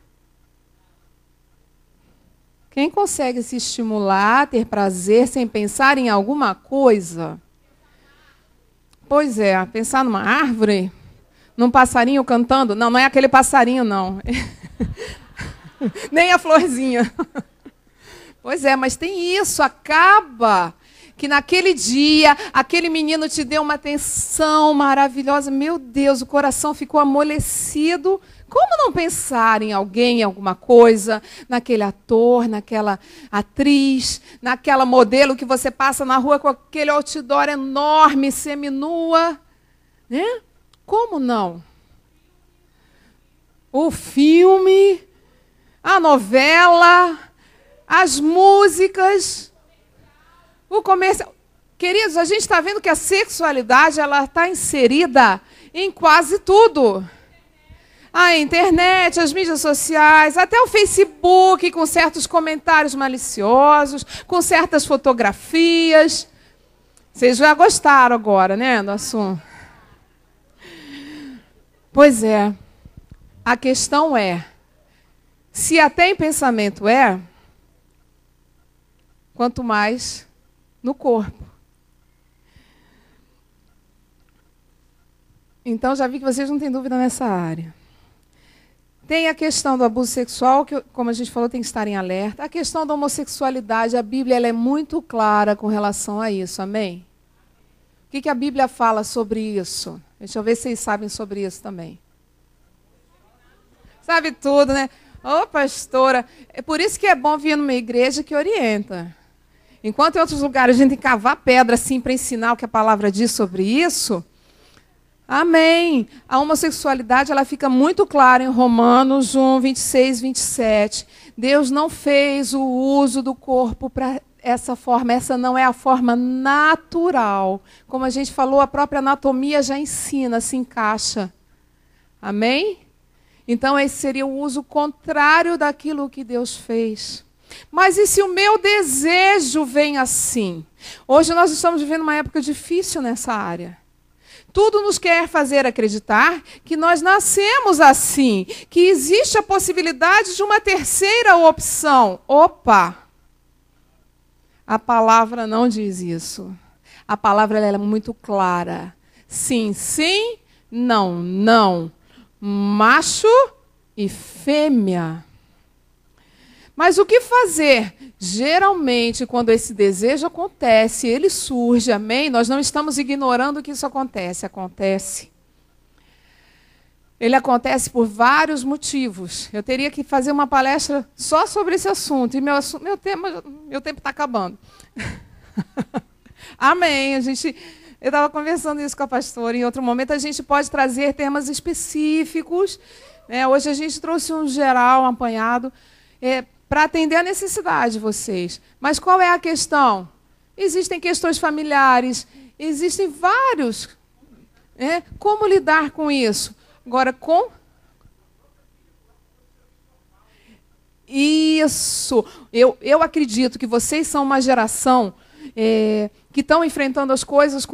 Quem consegue se estimular, ter prazer sem pensar em alguma coisa? Pois é, pensar numa árvore, num passarinho cantando. Não, não é aquele passarinho, não. Nem a florzinha. Pois é, mas tem isso, acaba que naquele dia, aquele menino te deu uma atenção maravilhosa. Meu Deus, o coração ficou amolecido. Como não pensar em alguém, em alguma coisa, naquele ator, naquela atriz, naquela modelo que você passa na rua com aquele outdoor enorme, seminua, né? Como não? O filme, a novela, as músicas, o comercial. Queridos, a gente está vendo que a sexualidade ela está inserida em quase tudo. A internet, as mídias sociais, até o Facebook, com certos comentários maliciosos, com certas fotografias. Vocês já gostaram agora, né, do assunto? Pois é. A questão é, se até em pensamento é, quanto mais no corpo. Então, já vi que vocês não têm dúvida nessa área. Tem a questão do abuso sexual, que, como a gente falou, tem que estar em alerta. A questão da homossexualidade, a Bíblia ela é muito clara com relação a isso, amém? O que a Bíblia fala sobre isso? Deixa eu ver se vocês sabem sobre isso também. Sabe tudo, né? Ô, pastora, é por isso que é bom vir numa igreja que orienta. Enquanto em outros lugares a gente tem que cavar pedra assim para ensinar o que a palavra diz sobre isso, amém. A homossexualidade ela fica muito clara em Romanos 1, 26, 27. Deus não fez o uso do corpo para essa forma. Essa não é a forma natural. Como a gente falou, a própria anatomia já ensina, se encaixa. Amém? Então, esse seria o uso contrário daquilo que Deus fez. Mas e se o meu desejo vem assim? Hoje nós estamos vivendo uma época difícil nessa área. Tudo nos quer fazer acreditar que nós nascemos assim, que existe a possibilidade de uma terceira opção. Opa! A palavra não diz isso. A palavra ela é muito clara. Sim, sim, não, não. Macho e fêmea. Mas o que fazer? Geralmente, quando esse desejo acontece, ele surge, amém? Nós não estamos ignorando que isso acontece, acontece. Ele acontece por vários motivos. Eu teria que fazer uma palestra só sobre esse assunto, e meu tempo está acabando. Amém, eu estava conversando isso com a pastora. Em outro momento, a gente pode trazer temas específicos. Né? Hoje a gente trouxe um geral, um apanhado, para atender a necessidade de vocês. Mas qual é a questão? Existem questões familiares, existem vários. Como lidar com isso? Agora, Isso! Eu acredito que vocês são uma geração que estão enfrentando as coisas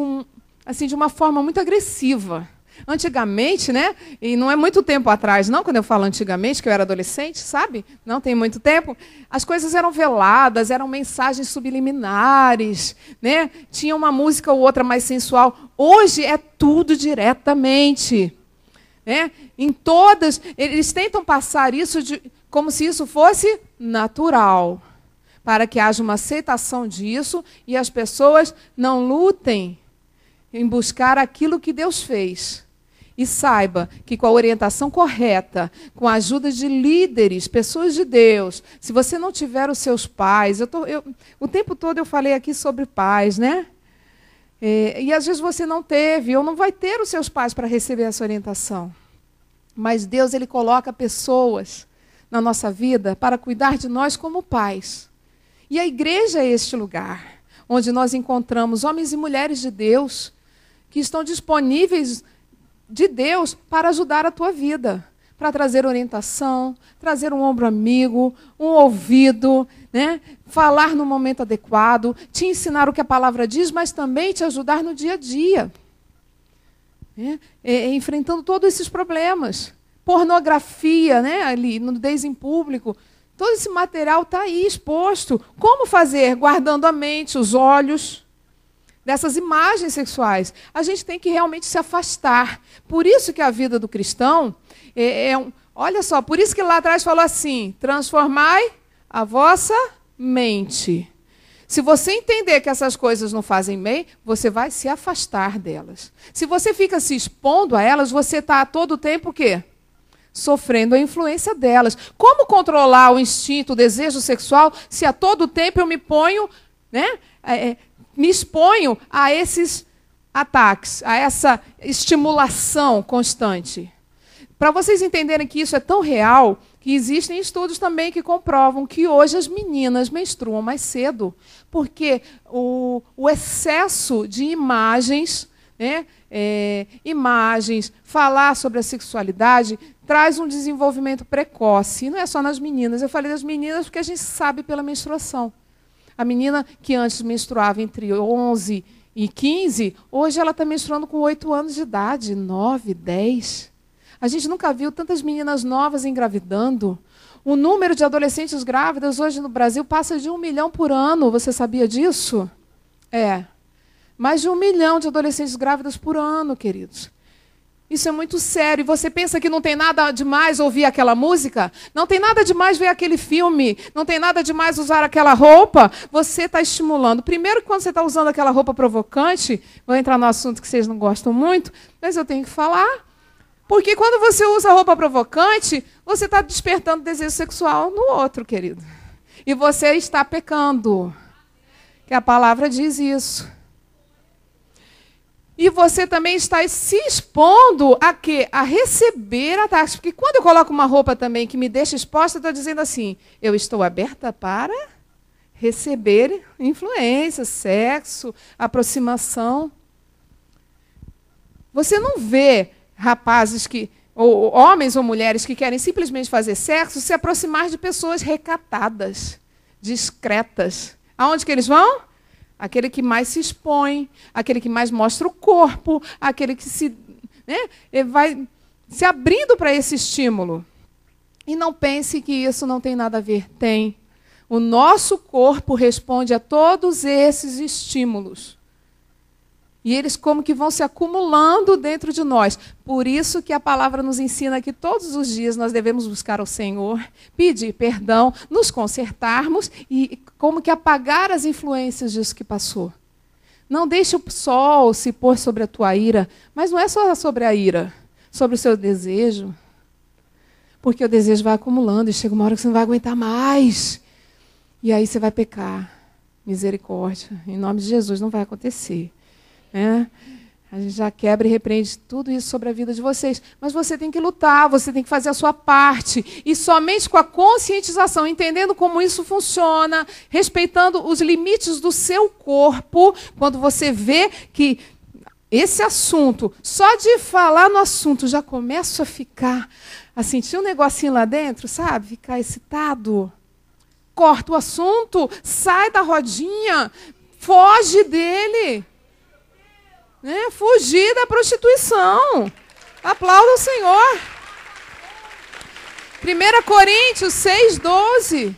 de uma forma muito agressiva. Antigamente, né? E não é muito tempo atrás, não, quando eu falo antigamente, que eu era adolescente, sabe? Não tem muito tempo. As coisas eram veladas, eram mensagens subliminares, né? Tinha uma música ou outra mais sensual. Hoje é tudo diretamente. Né? Em todas, eles tentam passar isso como se isso fosse natural, para que haja uma aceitação disso e as pessoas não lutem em buscar aquilo que Deus fez. E saiba que com a orientação correta, com a ajuda de líderes, pessoas de Deus, se você não tiver os seus pais, o tempo todo eu falei aqui sobre pais, né? E às vezes você não teve, ou não vai ter os seus pais para receber essa orientação. Mas Deus, Ele coloca pessoas na nossa vida para cuidar de nós como pais. E a igreja é este lugar, onde nós encontramos homens e mulheres de Deus, que estão disponíveis de Deus para ajudar a tua vida, para trazer orientação, trazer um ombro amigo, um ouvido, né? Falar no momento adequado, te ensinar o que a palavra diz, mas também te ajudar no dia a dia. Enfrentando todos esses problemas. Pornografia, né? Ali, nudez em público, todo esse material está aí exposto. Como fazer? Guardando a mente, os olhos dessas imagens sexuais. A gente tem que realmente se afastar. Por isso que a vida do cristão olha só, por isso que lá atrás falou assim: transformai a vossa mente. Se você entender que essas coisas não fazem bem, você vai se afastar delas. Se você fica se expondo a elas, você está a todo tempo o quê? Sofrendo a influência delas. Como controlar o instinto, o desejo sexual, se a todo tempo eu me ponho, né, me exponho a esses ataques, a essa estimulação constante? Para vocês entenderem que isso é tão real, que existem estudos também que comprovam que hoje as meninas menstruam mais cedo, porque o excesso de imagens, né, imagens, falar sobre a sexualidade, traz um desenvolvimento precoce. E não é só nas meninas. Eu falei das meninas porque a gente sabe pela menstruação. A menina que antes menstruava entre 11 e 15, hoje ela está menstruando com 8 anos de idade, 9, 10. A gente nunca viu tantas meninas novas engravidando. O número de adolescentes grávidas hoje no Brasil passa de 1 milhão por ano. Você sabia disso? Mais de 1 milhão de adolescentes grávidas por ano, queridos. Isso é muito sério. E você pensa que não tem nada demais ouvir aquela música? Não tem nada demais ver aquele filme? Não tem nada demais usar aquela roupa? Você está estimulando. Primeiro, quando você está usando aquela roupa provocante, vou entrar no assunto que vocês não gostam muito, mas eu tenho que falar. Porque quando você usa roupa provocante, você está despertando desejo sexual no outro, querido. E você está pecando. Que a palavra diz isso. E você também está se expondo a quê? A receber ataques. Porque quando eu coloco uma roupa também que me deixa exposta, eu estou dizendo assim, eu estou aberta para receber influência, sexo, aproximação. Você não vê rapazes ou homens ou mulheres que querem simplesmente fazer sexo se aproximar de pessoas recatadas, discretas. Aonde que eles vão? Aquele que mais se expõe, aquele que mais mostra o corpo, aquele que vai se abrindo para esse estímulo. E não pense que isso não tem nada a ver. Tem. O nosso corpo responde a todos esses estímulos. E eles como que vão se acumulando dentro de nós. Por isso que a palavra nos ensina que todos os dias nós devemos buscar ao Senhor, pedir perdão, nos consertarmos e como que apagar as influências disso que passou. Não deixe o sol se pôr sobre a tua ira, mas não é só sobre a ira, sobre o seu desejo. Porque o desejo vai acumulando e chega uma hora que você não vai aguentar mais. E aí você vai pecar. Misericórdia. Em nome de Jesus não vai acontecer. A gente já quebra e repreende tudo isso sobre a vida de vocês. Mas você tem que lutar, você tem que fazer a sua parte. E somente com a conscientização, entendendo como isso funciona, respeitando os limites do seu corpo, quando você vê que esse assunto, só de falar no assunto, já começa a ficar, a sentir um negocinho lá dentro, sabe? Ficar excitado. Corta o assunto, sai da rodinha, foge dele. Fugir da prostituição. Aplauda o Senhor. 1 Coríntios 6:12.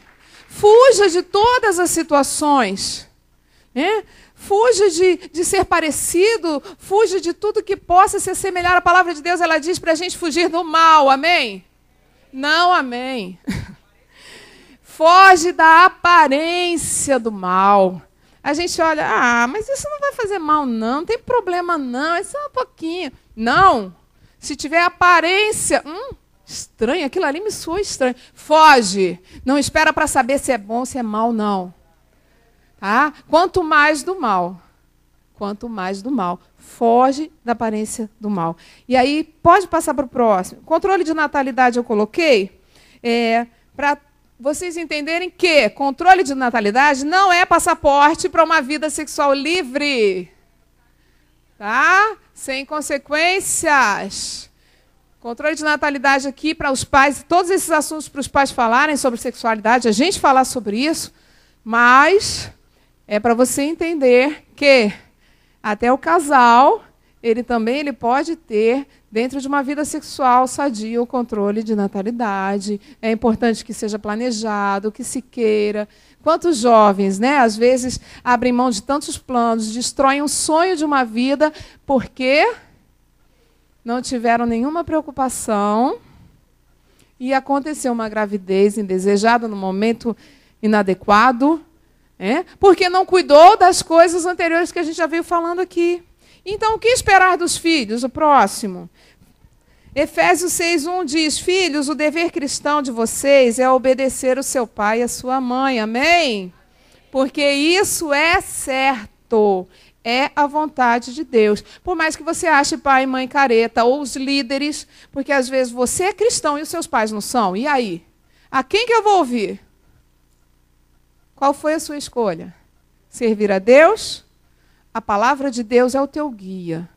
Fuja de todas as situações. Fuja de ser parecido. Fuja de tudo que possa se assemelhar à palavra de Deus. Ela diz para a gente fugir do mal. Amém? Não, amém. Foge da aparência do mal. A gente olha, mas isso não vai fazer mal, não tem problema, não, é só um pouquinho. Não, se tiver aparência, estranho, aquilo ali me soa estranho. Foge, não espera para saber se é bom ou se é mal, não. Tá? Quanto mais do mal, foge da aparência do mal. E aí, pode passar para o próximo. Controle de natalidade eu coloquei, para vocês entenderem que controle de natalidade não é passaporte para uma vida sexual livre. Tá? Sem consequências. Controle de natalidade aqui para os pais, todos esses assuntos para os pais falarem sobre sexualidade, a gente falar sobre isso, mas é para você entender que até o casal, ele pode ter, dentro de uma vida sexual sadia, o controle de natalidade. É importante que seja planejado, que se queira. Quantos jovens, às vezes, abrem mão de tantos planos, destroem o sonho de uma vida, porque não tiveram nenhuma preocupação e aconteceu uma gravidez indesejada no momento inadequado, Porque não cuidou das coisas anteriores que a gente já veio falando aqui. Então, o que esperar dos filhos? O próximo. Efésios 6:1 diz: filhos, o dever cristão de vocês é obedecer o seu pai e a sua mãe. Amém? Porque isso é certo. É a vontade de Deus. Por mais que você ache pai e mãe careta, ou os líderes, porque às vezes você é cristão e os seus pais não são. E aí? A quem que eu vou ouvir? Qual foi a sua escolha? Servir a Deus? A palavra de Deus é o teu guia.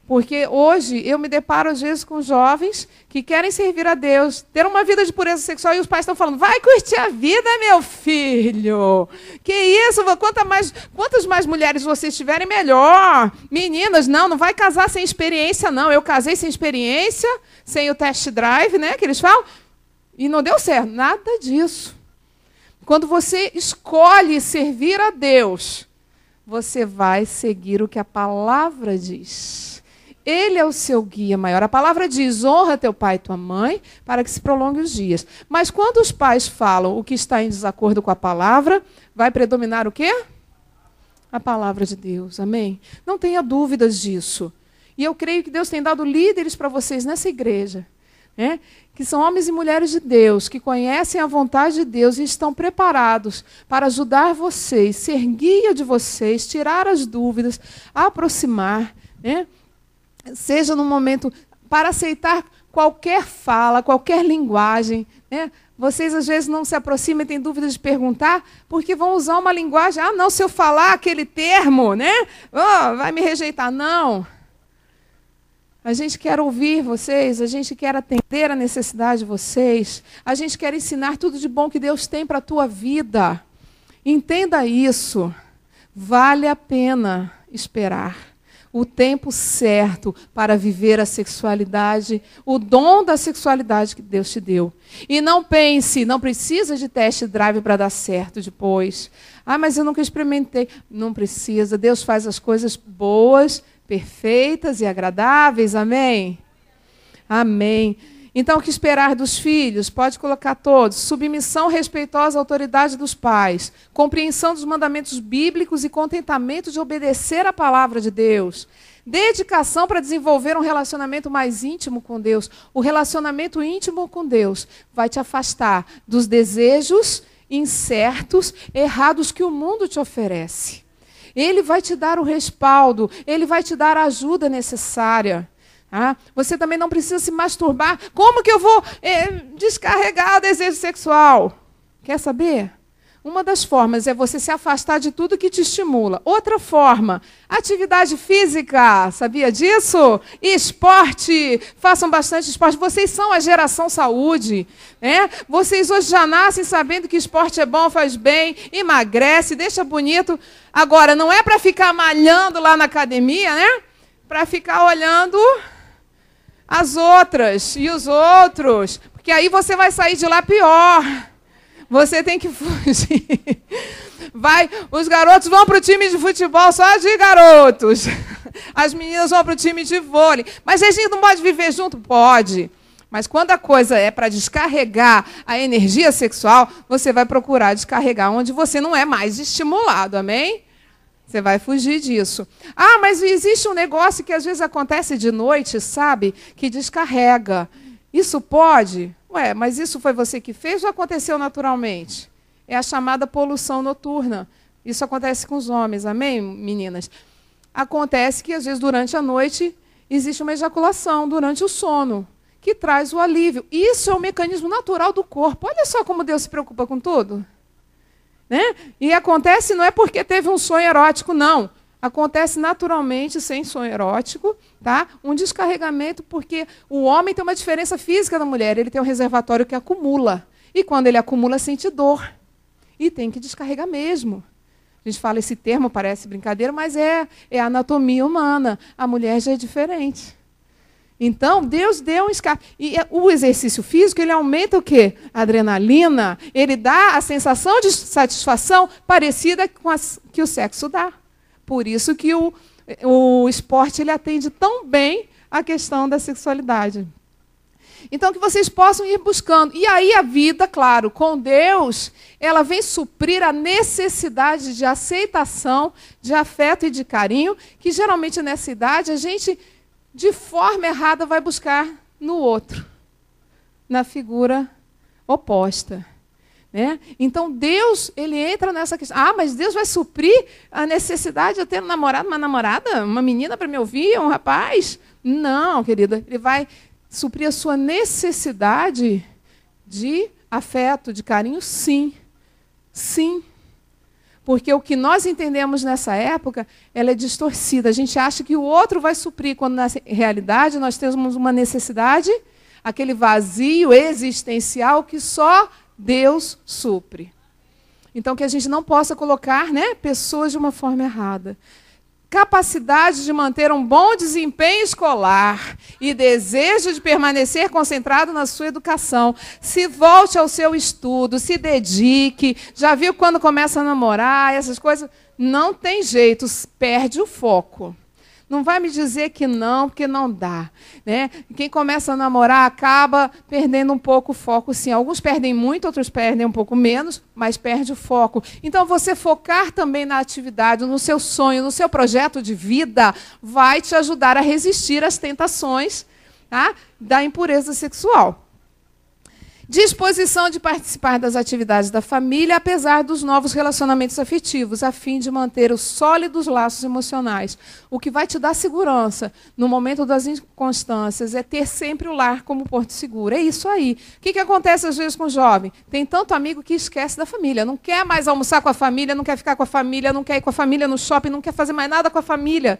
Porque hoje eu me deparo às vezes com jovens que querem servir a Deus, ter uma vida de pureza sexual, e os pais estão falando: vai curtir a vida, meu filho. Que isso? Quantas mais mulheres vocês tiverem, melhor. Meninas, não vai casar sem experiência, não. Eu casei sem experiência, sem o test drive, que eles falam, e não deu certo. Nada disso. Quando você escolhe servir a Deus, você vai seguir o que a palavra diz. Ele é o seu guia maior. A palavra diz: honra teu pai e tua mãe, para que se prolongue os dias. Mas quando os pais falam o que está em desacordo com a palavra, vai predominar o quê? A palavra de Deus. Amém? Não tenha dúvidas disso. E eu creio que Deus tem dado líderes para vocês nessa igreja, que são homens e mulheres de Deus, que conhecem a vontade de Deus e estão preparados para ajudar vocês, ser guia de vocês, tirar as dúvidas, aproximar, seja no momento para aceitar qualquer fala, qualquer linguagem. Vocês às vezes não se aproximam e têm dúvidas de perguntar, porque vão usar uma linguagem: não, se eu falar aquele termo, vai me rejeitar. Não. A gente quer ouvir vocês, a gente quer atender a necessidade de vocês, a gente quer ensinar tudo de bom que Deus tem para a tua vida. Entenda isso. Vale a pena esperar o tempo certo para viver a sexualidade, o dom da sexualidade que Deus te deu. E não pense, não precisa de test drive para dar certo depois. Mas eu nunca experimentei. Não precisa. Deus faz as coisas boas, perfeitas e agradáveis. Amém? Amém. Então, o que esperar dos filhos? Pode colocar todos. Submissão respeitosa à autoridade dos pais. Compreensão dos mandamentos bíblicos e contentamento de obedecer a palavra de Deus. Dedicação para desenvolver um relacionamento mais íntimo com Deus. O relacionamento íntimo com Deus vai te afastar dos desejos incertos, errados que o mundo te oferece. Ele vai te dar o respaldo, ele vai te dar a ajuda necessária. Você também não precisa se masturbar. Como que eu vou descarregar o desejo sexual? Quer saber? Uma das formas é você se afastar de tudo que te estimula. Outra forma, atividade física. Sabia disso? Esporte. Façam bastante esporte. Vocês são a geração saúde. Vocês hoje já nascem sabendo que esporte é bom, faz bem, emagrece, deixa bonito. Agora, não é para ficar malhando lá na academia, para ficar olhando as outras e os outros, porque aí você vai sair de lá pior. Você tem que fugir. Os garotos vão para o time de futebol só de garotos. As meninas vão para o time de vôlei. Mas a gente não pode viver junto? Pode. Mas quando a coisa é para descarregar a energia sexual, você vai procurar descarregar onde você não é mais estimulado. Amém? Você vai fugir disso. Mas existe um negócio que às vezes acontece de noite, sabe? Que descarrega. Isso pode? Mas isso foi você que fez ou aconteceu naturalmente? É a chamada poluição noturna. Isso acontece com os homens, amém, meninas? Acontece que às vezes durante a noite existe uma ejaculação durante o sono, que traz o alívio. Isso é um mecanismo natural do corpo. Olha só como Deus se preocupa com tudo. E acontece não é porque teve um sonho erótico, não. Acontece naturalmente, sem sonho erótico, tá? Um descarregamento, porque o homem tem uma diferença física da mulher. Ele tem um reservatório que acumula. E quando ele acumula, sente dor. E tem que descarregar mesmo. A gente fala esse termo, parece brincadeira, mas é a anatomia humana. A mulher já é diferente. Então, Deus deu um escape. E o exercício físico, ele aumenta o quê? A adrenalina. Ele dá a sensação de satisfação parecida com a que o sexo dá. Por isso que o esporte ele atende tão bem a questão da sexualidade. Então, que vocês possam ir buscando. E aí a vida, claro, com Deus, ela vem suprir a necessidade de aceitação, de afeto e de carinho, que geralmente nessa idade a gente, de forma errada, vai buscar no outro, na figura oposta. Né? Então, Deus, ele entra nessa questão. Ah, mas Deus vai suprir a necessidade de eu ter um namorado, uma namorada, uma menina para me ouvir, um rapaz? Não, querida, ele vai suprir a sua necessidade de afeto, de carinho, sim. Sim. Porque o que nós entendemos nessa época, ela é distorcida. A gente acha que o outro vai suprir, quando na realidade nós temos uma necessidade, aquele vazio existencial que só Deus supre. Então, que a gente não possa colocar, né, pessoas de uma forma errada. Capacidade de manter um bom desempenho escolar e desejo de permanecer concentrado na sua educação. Se volte ao seu estudo, se dedique. Já viu quando começa a namorar, essas coisas? Não tem jeito, perde o foco. Não vai me dizer que não, porque não dá. Né? Quem começa a namorar acaba perdendo um pouco o foco, sim. Alguns perdem muito, outros perdem um pouco menos, mas perde o foco. Então, você focar também na atividade, no seu sonho, no seu projeto de vida, vai te ajudar a resistir às tentações, tá, da impureza sexual. Disposição de participar das atividades da família, apesar dos novos relacionamentos afetivos, a fim de manter os sólidos laços emocionais. O que vai te dar segurança no momento das inconstâncias é ter sempre o lar como porto seguro. É isso aí. O que acontece às vezes com o jovem? Tem tanto amigo que esquece da família. Não quer mais almoçar com a família, não quer ficar com a família, não quer ir com a família no shopping, não quer fazer mais nada com a família.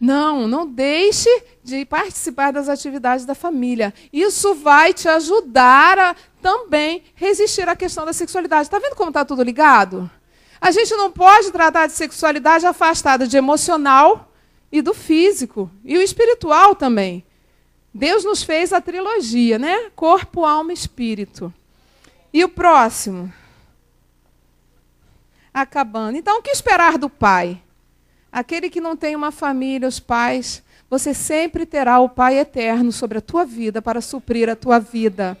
Não deixe de participar das atividades da família. Isso vai te ajudar a também resistir à questão da sexualidade. Está vendo como está tudo ligado? A gente não pode tratar de sexualidade afastada de emocional e do físico. E o espiritual também. Deus nos fez a trilogia, né? Corpo, alma e espírito. E o próximo? Acabando. Então, o que esperar do pai? Aquele que não tem uma família, os pais, você sempre terá o Pai eterno sobre a tua vida para suprir a tua vida.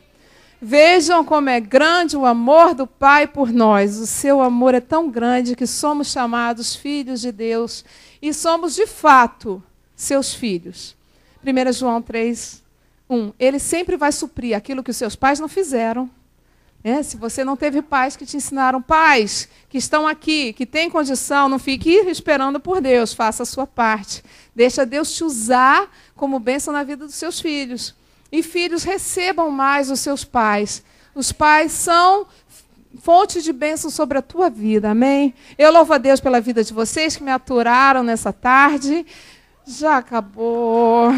Vejam como é grande o amor do Pai por nós. O seu amor é tão grande que somos chamados filhos de Deus e somos, de fato, seus filhos. 1 João 3:1. Ele sempre vai suprir aquilo que os seus pais não fizeram. Se você não teve pais que te ensinaram, pais que estão aqui, que têm condição, não fique esperando por Deus, faça a sua parte. Deixa Deus te usar como bênção na vida dos seus filhos. E filhos, recebam mais os seus pais. Os pais são fonte de bênção sobre a tua vida, amém? Eu louvo a Deus pela vida de vocês que me aturaram nessa tarde. Já acabou.